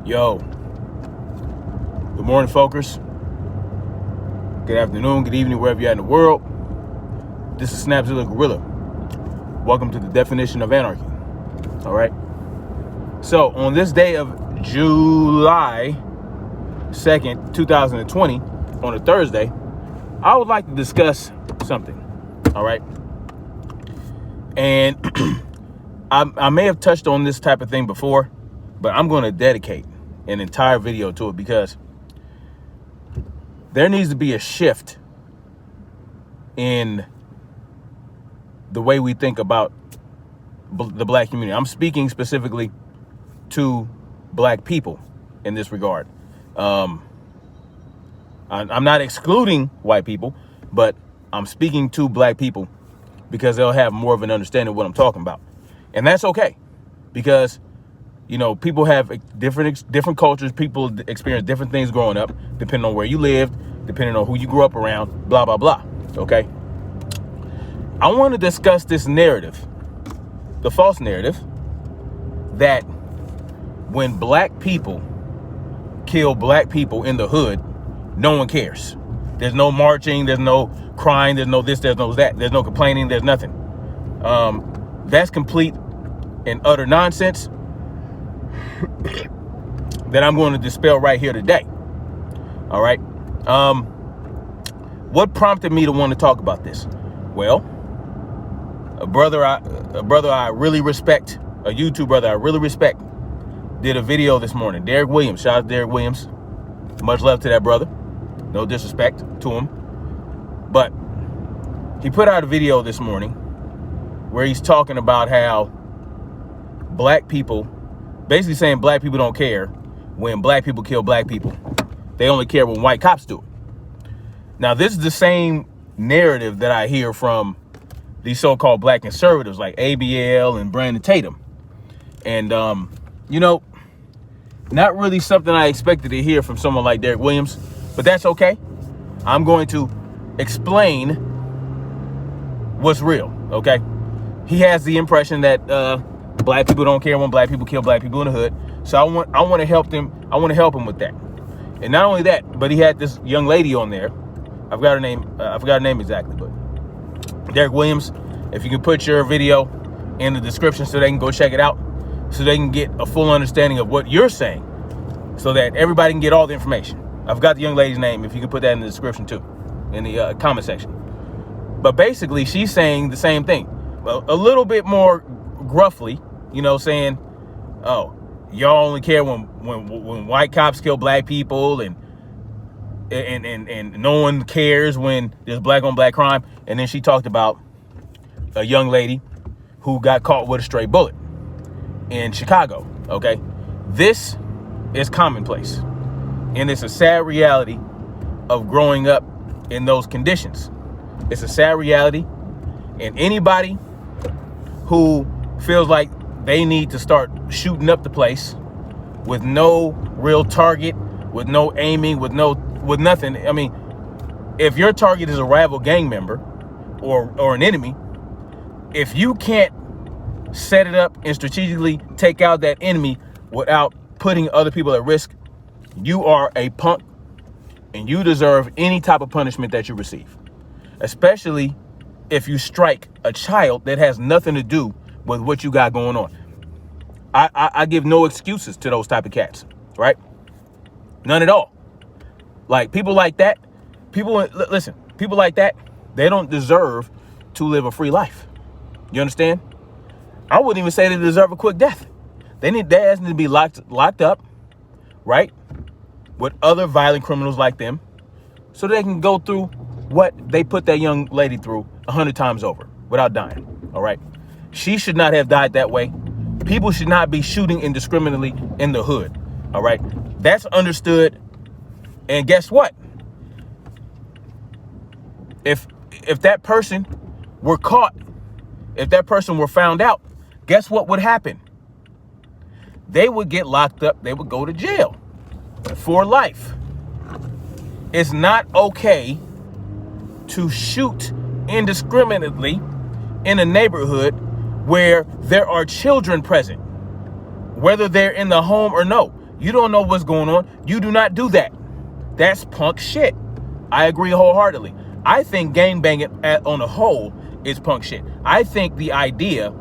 Yo, good morning, folkers. Good afternoon, good evening, wherever you're at in the world. This is Snapzilla Gorilla. Welcome to the definition of anarchy. All right. So on this day of July 2nd, 2020, on a Thursday, I would like to discuss something. All right. And I may have touched on this type of thing before, but I'm going to dedicate an entire video to it because there needs to be a shift in the way we think about the black community. I'm speaking specifically to black people in this regard. I'm not excluding white people, but I'm speaking to black people because they'll have more of an understanding of what I'm talking about. And that's okay, because you know, people have different cultures. People experience different things growing up, depending on where you lived, depending on who you grew up around, blah, blah, blah. Okay. I want to discuss this narrative, the false narrative, that when black people kill black people in the hood, no one cares. There's no marching. There's no crying. There's no this. There's no that. There's no complaining. There's nothing. That's complete and utter nonsense that I'm going to dispel right here today. All right. What prompted me to want to talk about this? Well, a brother I really respect, a YouTube brother I really respect, did a video this morning. Derek Williams, shout out to Derek Williams. Much love to that brother. No disrespect to him. But he put out a video this morning where he's talking about how black people, basically saying black people don't care when black people kill black people. They only care when white cops do it. Now, this is the same narrative that I hear from these so-called black conservatives like ABL and Brandon Tatum. And, you know, not really something I expected to hear from someone like Derek Williams, but that's okay. I'm going to explain what's real, okay? He has the impression that black people don't care when black people kill black people in the hood. So I want to help him. I want to help him with that. And not only that, but he had this young lady on there. I've got her name. I forgot her name exactly, but Derek Williams. If you can put your video in the description so they can go check it out, so they can get a full understanding of what you're saying, so that everybody can get all the information. I've got the young lady's name. If you can put that in the description too, in the comment section. But basically, she's saying the same thing, well, a little bit more gruffly. You know, saying, "Oh, y'all only care when white cops kill black people, and no one cares when there's black on black crime." And then she talked about a young lady who got caught with a stray bullet in Chicago. Okay, this is commonplace, and it's a sad reality of growing up in those conditions. It's a sad reality, and anybody who feels like they need to start shooting up the place with no real target, with no aiming, with nothing. I mean, if your target is a rival gang member or an enemy, if you can't set it up and strategically take out that enemy without putting other people at risk, you are a punk, and you deserve any type of punishment that you receive, especially if you strike a child that has nothing to do with what you got going on. I give no excuses to those type of cats, right? None at all. Like, people like that, people like that, they don't deserve to live a free life. You understand? I wouldn't even say they deserve a quick death. Their ass need to be locked up, right, with other violent criminals like them, so they can go through what they put that young lady through 100 times over without dying. All right. She should not have died that way. People should not be shooting indiscriminately in the hood. All right. That's understood. And guess what? If that person were caught, if that person were found out, guess what would happen? They would get locked up. They would go to jail for life. It's not okay to shoot indiscriminately in a neighborhood where there are children present, whether they're in the home or no. You don't know what's going on. You do not do that. That's punk shit. I agree wholeheartedly. I think gangbanging on a whole is punk shit. I think the idea